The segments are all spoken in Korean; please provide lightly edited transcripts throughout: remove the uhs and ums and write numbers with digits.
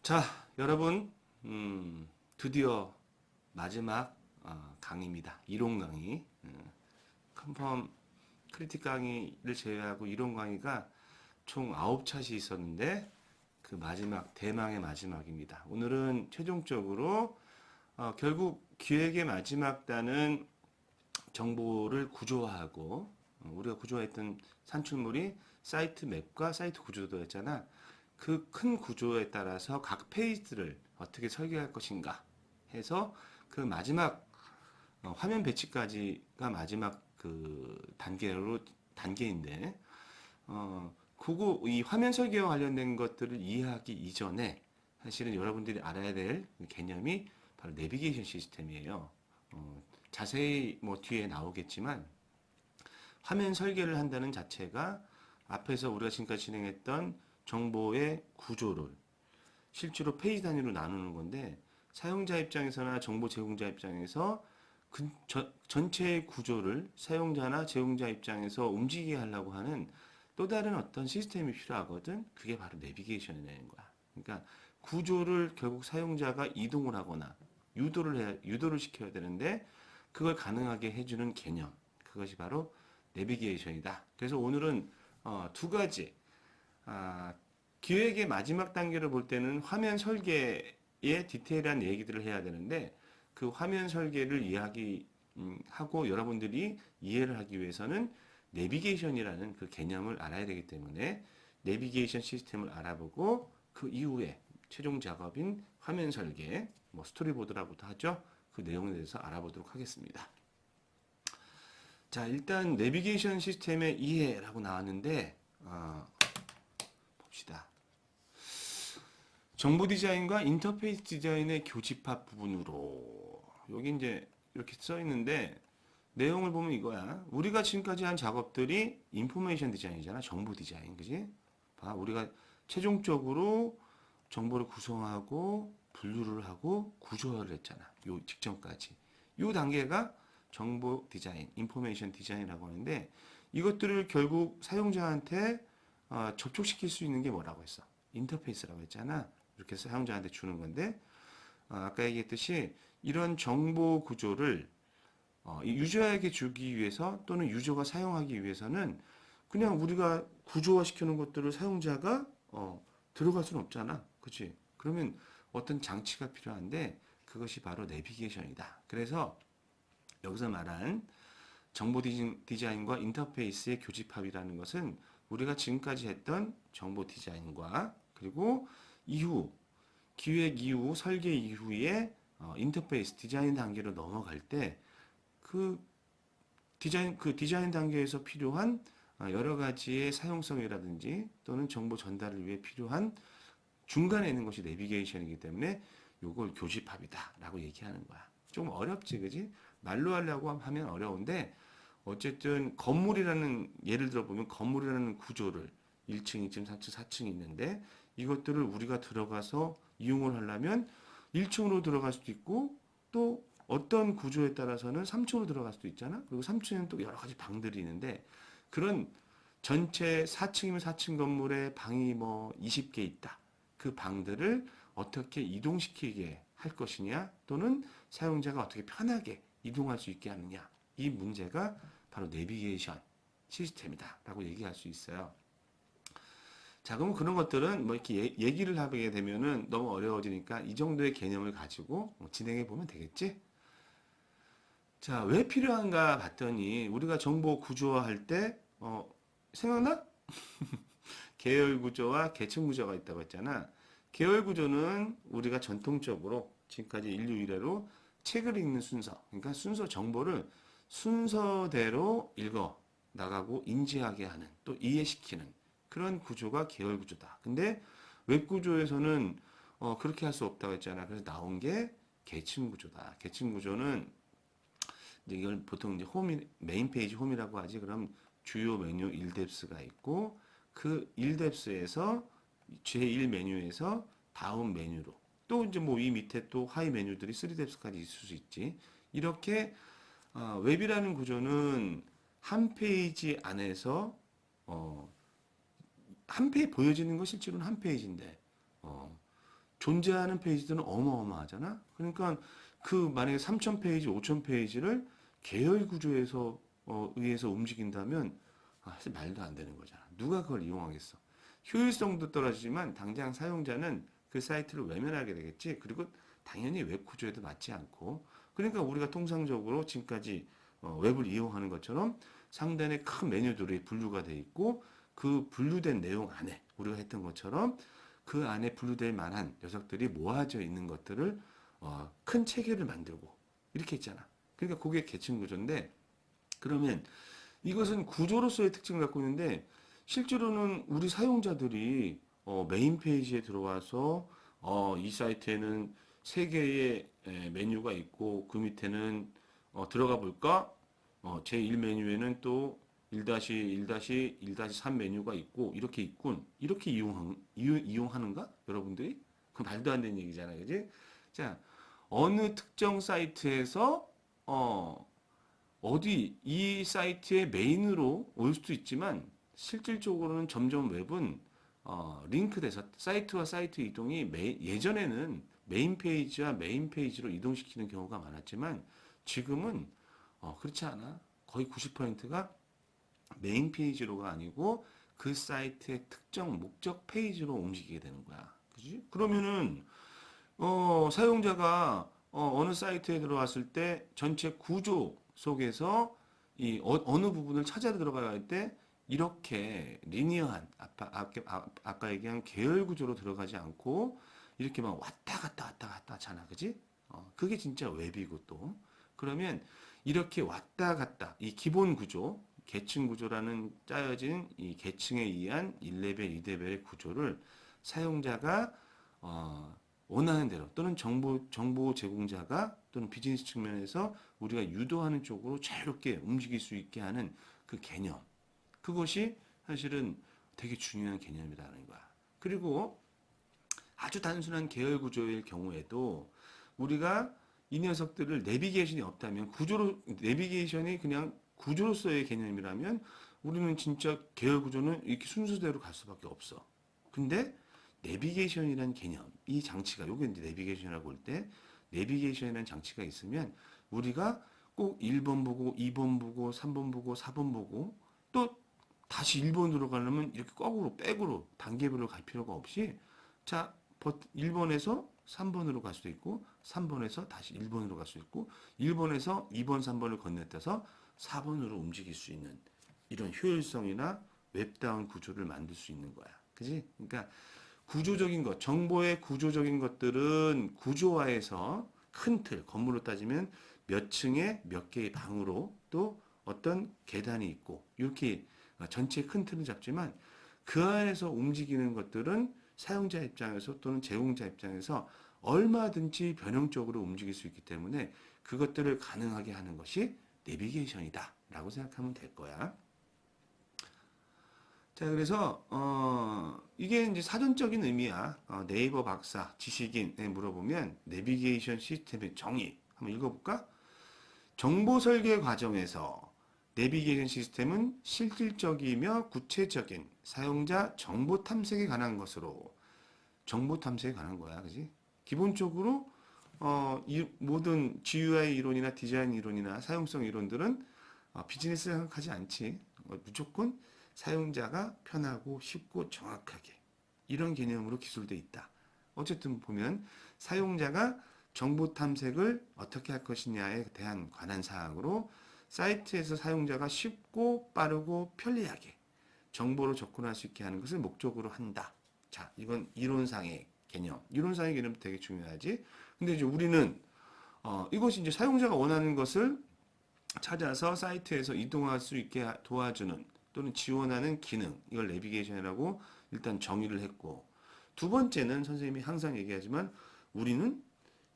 자, 여러분, 드디어 마지막 강의입니다. 이론 강의. 컨펌 크리틱 강의를 제외하고 이론 강의가 총 9차시 있었는데 그 마지막, 대망의 마지막입니다. 오늘은 최종적으로 결국 기획의 마지막 단은 정보를 구조화하고 우리가 구조화했던 산출물이 사이트 맵과 사이트 구조도였잖아. 그 큰 구조에 따라서 각 페이지를 어떻게 설계할 것인가 해서 그 마지막 화면 배치까지가 마지막 그 단계인데 그거 이 화면 설계와 관련된 것들을 이해하기 이전에 사실은 여러분들이 알아야 될 개념이 바로 내비게이션 시스템이에요. 자세히 뭐 뒤에 나오겠지만 화면 설계를 한다는 자체가 앞에서 우리가 지금까지 진행했던 정보의 구조를 실제로 페이지 단위로 나누는 건데 사용자 입장에서나 정보 제공자 입장에서 전체의 구조를 사용자나 제공자 입장에서 움직이게 하려고 하는 또 다른 어떤 시스템이 필요하거든. 그게 바로 내비게이션이라는 거야. 그러니까 구조를 결국 사용자가 이동을 하거나 유도를 시켜야 되는데 그걸 가능하게 해주는 개념. 그것이 바로 내비게이션이다. 그래서 오늘은 두 가지 아, 기획의 마지막 단계를 볼 때는 화면 설계의 디테일한 얘기들을 해야 되는데 그 화면 설계를 하고 여러분들이 이해를 하기 위해서는 내비게이션이라는 그 개념을 알아야 되기 때문에 내비게이션 시스템을 알아보고 그 이후에 최종 작업인 화면 설계, 뭐 스토리보드라고도 하죠. 그 내용에 대해서 알아보도록 하겠습니다. 자, 일단 내비게이션 시스템의 이해라고 나왔는데 봅시다. 정보 디자인과 인터페이스 디자인의 교집합 부분으로 여기 이제 이렇게 써 있는데 내용을 보면 이거야. 우리가 지금까지 한 작업들이 인포메이션 디자인이잖아. 정보 디자인, 그지? 봐, 우리가 최종적으로 정보를 구성하고 분류를 하고 구조화를 했잖아. 요 직전까지. 요 단계가 정보 디자인, 인포메이션 디자인이라고 하는데 이것들을 결국 사용자한테 접촉시킬 수 있는 게 뭐라고 했어? 인터페이스라고 했잖아. 이렇게 사용자한테 주는 건데 아까 얘기했듯이 이런 정보 구조를 유저에게 주기 위해서 또는 유저가 사용하기 위해서는 그냥 우리가 구조화 시키는 것들을 사용자가 들어갈 수는 없잖아. 그치? 그러면 어떤 장치가 필요한데 그것이 바로 내비게이션이다. 그래서 여기서 말한 정보 디자인과 인터페이스의 교집합이라는 것은 우리가 지금까지 했던 정보 디자인과 그리고 이후 기획 이후 설계 이후에 인터페이스 디자인 단계로 넘어갈 때 그 디자인 단계에서 필요한 여러 가지의 사용성이라든지 또는 정보 전달을 위해 필요한 중간에 있는 것이 내비게이션이기 때문에 요걸 교집합이다라고 얘기하는 거야. 좀 어렵지, 그지? 말로 하려고 하면 어려운데 어쨌든 건물이라는 예를 들어 보면 건물이라는 구조를 1층, 2층, 3층, 4층이 있는데 이것들을 우리가 들어가서 이용을 하려면 1층으로 들어갈 수도 있고 또 어떤 구조에 따라서는 3층으로 들어갈 수도 있잖아. 그리고 3층에는 또 여러 가지 방들이 있는데 그런 전체 4층이면 4층 건물에 방이 뭐 20개 있다. 그 방들을 어떻게 이동시키게 할 것이냐 또는 사용자가 어떻게 편하게 이동할 수 있게 하느냐 이 문제가 바로 내비게이션 시스템이다라고 얘기할 수 있어요. 자, 그러면 그런 것들은 뭐 이렇게 얘기를 하게 되면은 너무 어려워지니까 이 정도의 개념을 가지고 진행해 보면 되겠지? 자, 왜 필요한가 봤더니 우리가 정보 구조화할 때 생각나? 계열 구조와 계층 구조가 있다고 했잖아. 계열 구조는 우리가 전통적으로 지금까지 인류 이래로 책을 읽는 순서, 그러니까 순서 정보를 순서대로 읽어 나가고 인지하게 하는 또 이해시키는 그런 구조가 계열 구조다. 근데 웹 구조에서는 그렇게 할 수 없다고 했잖아. 그래서 나온 게 계층 구조다. 계층 구조는 이제 이걸 보통 이제 메인 페이지 홈이라고 하지. 그럼 주요 메뉴 1뎁스가 있고 그 1뎁스에서 제1 메뉴에서 다음 메뉴로 또 이제 뭐 이 밑에 또 하위 메뉴들이 3뎁스까지 있을 수 있지. 이렇게 웹이라는 구조는 한 페이지 안에서 한 페이지 보여지는 건 실제로는 한 페이지인데 어, 존재하는 페이지들은 어마어마하잖아. 그러니까 그 만약에 3,000페이지, 5,000페이지를 계열 구조에서 의해서 움직인다면 사실 말도 안 되는 거잖아. 누가 그걸 이용하겠어? 효율성도 떨어지지만 당장 사용자는 그 사이트를 외면하게 되겠지. 그리고 당연히 웹 구조에도 맞지 않고. 그러니까 우리가 통상적으로 지금까지 웹을 이용하는 것처럼 상단에 큰 메뉴들이 분류가 돼 있고 그 분류된 내용 안에 우리가 했던 것처럼 그 안에 분류될 만한 녀석들이 모아져 있는 것들을 큰 체계를 만들고 이렇게 있잖아. 그러니까 그게 계층 구조인데 그러면 이것은 구조로서의 특징을 갖고 있는데 실제로는 우리 사용자들이 메인 페이지에 들어와서 이 사이트에는 세 개의 메뉴가 있고 그 밑에는 들어가 볼까? 제1 메뉴에는 또 1-1-1-3 메뉴가 있고 이렇게 있군. 이렇게 이용하는가? 여러분들이? 그 말도 안 되는 얘기잖아. 그지? 자, 어느 특정 사이트에서 어디 이 사이트의 메인으로 올 수도 있지만 실질적으로는 점점 웹은 링크돼서 사이트와 사이트 이동이 예전에는 메인 페이지와 메인 페이지로 이동시키는 경우가 많았지만 지금은 그렇지 않아. 거의 90%가 메인 페이지로가 아니고 그 사이트의 특정 목적 페이지로 움직이게 되는 거야. 그지? 그러면은 사용자가 어느 사이트에 들어왔을 때 전체 구조 속에서 이 어느 부분을 찾아 들어가야 할 때 이렇게 리니어한 아까 얘기한 계열 구조로 들어가지 않고 이렇게 막 왔다 갔다 하잖아. 그지? 그게 진짜 웹이고 또 그러면 이렇게 왔다 갔다 이 기본 구조 계층 구조라는 짜여진 이 계층에 의한 1레벨, 2레벨의 구조를 사용자가 원하는 대로 또는 정보 제공자가 또는 비즈니스 측면에서 우리가 유도하는 쪽으로 자유롭게 움직일 수 있게 하는 그 개념. 그것이 사실은 되게 중요한 개념이라는 거야. 그리고 아주 단순한 계열 구조일 경우에도 우리가 이 녀석들을 내비게이션이 없다면 내비게이션이 그냥 구조로서의 개념이라면 우리는 진짜 계열 구조는 이렇게 순서대로 갈 수밖에 없어. 근데 내비게이션이라는 개념, 이 장치가, 요게 이제 내비게이션이라고 할 때, 내비게이션이라는 장치가 있으면 우리가 꼭 1번 보고, 2번 보고, 3번 보고, 4번 보고, 또 다시 1번으로 가려면 이렇게 거꾸로, 백으로, 단계별로 갈 필요가 없이, 자, 1번에서 3번으로 갈 수도 있고, 3번에서 다시 1번으로 갈 수 있고, 1번에서 2번, 3번을 건너뛰어서 4번으로 움직일 수 있는 이런 효율성이나 웹다운 구조를 만들 수 있는 거야. 그지? 그러니까 구조적인 것, 정보의 구조적인 것들은 구조화해서 큰 틀, 건물로 따지면 몇 층에 몇 개의 방으로 또 어떤 계단이 있고 이렇게 전체 큰 틀을 잡지만 그 안에서 움직이는 것들은 사용자 입장에서 또는 제공자 입장에서 얼마든지 변형적으로 움직일 수 있기 때문에 그것들을 가능하게 하는 것이 내비게이션이다 라고 생각하면 될 거야. 자, 그래서 이게 이제 사전적인 의미야. 네이버 박사, 지식인에 물어보면 내비게이션 시스템의 정의 한번 읽어볼까? 정보 설계 과정에서 내비게이션 시스템은 실질적이며 구체적인 사용자 정보 탐색에 관한 것으로 정보 탐색에 관한 거야, 그지? 기본적으로 이 모든 GUI 이론이나 디자인 이론이나 사용성 이론들은 비즈니스를 생각하지 않지. 무조건 사용자가 편하고 쉽고 정확하게 이런 개념으로 기술되어 있다. 어쨌든 보면 사용자가 정보 탐색을 어떻게 할 것이냐에 대한 관한 사항으로 사이트에서 사용자가 쉽고 빠르고 편리하게 정보로 접근할 수 있게 하는 것을 목적으로 한다. 자, 이건 이론상의 개념. 이론상의 개념도 되게 중요하지. 근데 이제 우리는 이것이 이제 사용자가 원하는 것을 찾아서 사이트에서 이동할 수 있게 도와주는 또는 지원하는 기능, 이걸 내비게이션이라고 일단 정의를 했고, 두 번째는 선생님이 항상 얘기하지만 우리는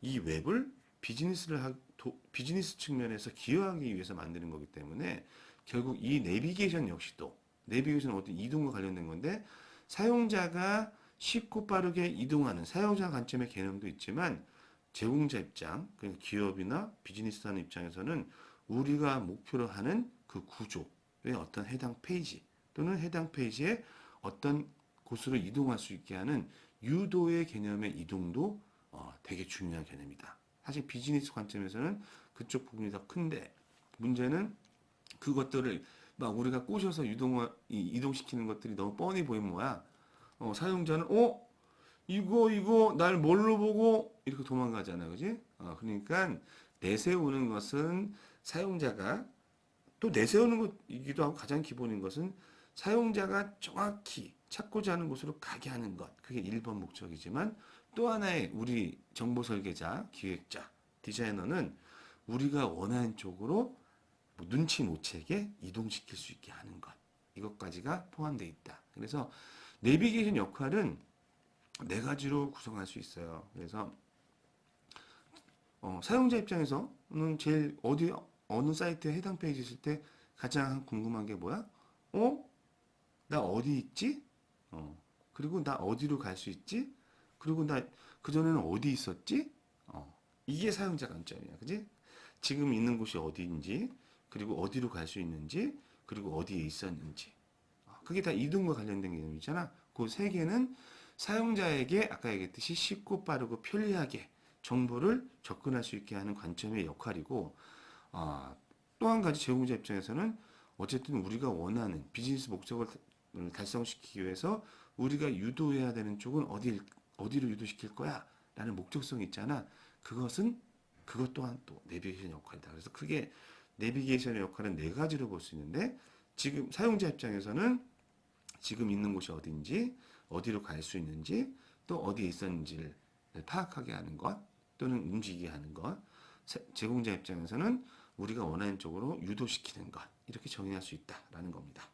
이 웹을 비즈니스 측면에서 기여하기 위해서 만드는 거기 때문에 결국 이 내비게이션 역시도 내비게이션은 어떤 이동과 관련된 건데 사용자가 쉽고 빠르게 이동하는 사용자 관점의 개념도 있지만 제공자 입장, 그러니까 기업이나 비즈니스 하는 입장에서는 우리가 목표로 하는 그 구조의 어떤 해당 페이지 또는 해당 페이지에 어떤 곳으로 이동할 수 있게 하는 유도의 개념의 이동도 되게 중요한 개념이다. 사실 비즈니스 관점에서는 그쪽 부분이 더 큰데 문제는 그것들을 막 우리가 꼬셔서 이동시키는 것들이 너무 뻔히 보이면 뭐야? 사용자는 이거 날 뭘로 보고 이렇게 도망가잖아, 그지? 그러니까 내세우는 것은 사용자가 또 내세우는 것이기도 하고 가장 기본인 것은 사용자가 정확히 찾고자 하는 곳으로 가게 하는 것. 그게 1번 목적이지만 또 하나의 우리 정보 설계자, 기획자, 디자이너는 우리가 원하는 쪽으로 뭐 눈치 노채게 이동시킬 수 있게 하는 것. 이것까지가 포함되어 있다. 그래서 내비게이션 역할은 네 가지로 구성할 수 있어요. 그래서 사용자 입장에서는 제일 어느 사이트에 해당 페이지 있을 때 가장 궁금한 게 뭐야? 나 어디 있지? 그리고 나 어디로 갈 수 있지? 그리고 나 그전에는 어디 있었지? 이게 사용자 관점이야. 그지? 지금 있는 곳이 어디인지, 그리고 어디로 갈 수 있는지, 그리고 어디에 있었는지. 그게 다 이동과 관련된 개념이잖아. 그 세 개는 사용자에게 아까 얘기했듯이 쉽고 빠르고 편리하게 정보를 접근할 수 있게 하는 관점의 역할이고, 또 한 가지 제공자 입장에서는 어쨌든 우리가 원하는 비즈니스 목적을 달성시키기 위해서 우리가 유도해야 되는 쪽은 어디로 유도시킬 거야? 라는 목적성이 있잖아. 그것 또한 또 내비게이션 역할이다. 그래서 크게 내비게이션의 역할은 네 가지로 볼 수 있는데 지금 사용자 입장에서는 지금 있는 곳이 어딘지, 어디로 갈 수 있는지, 또 어디에 있었는지를 파악하게 하는 것, 또는 움직이게 하는 것. 제공자 입장에서는 우리가 원하는 쪽으로 유도시키는 것. 이렇게 정의할 수 있다라는 겁니다.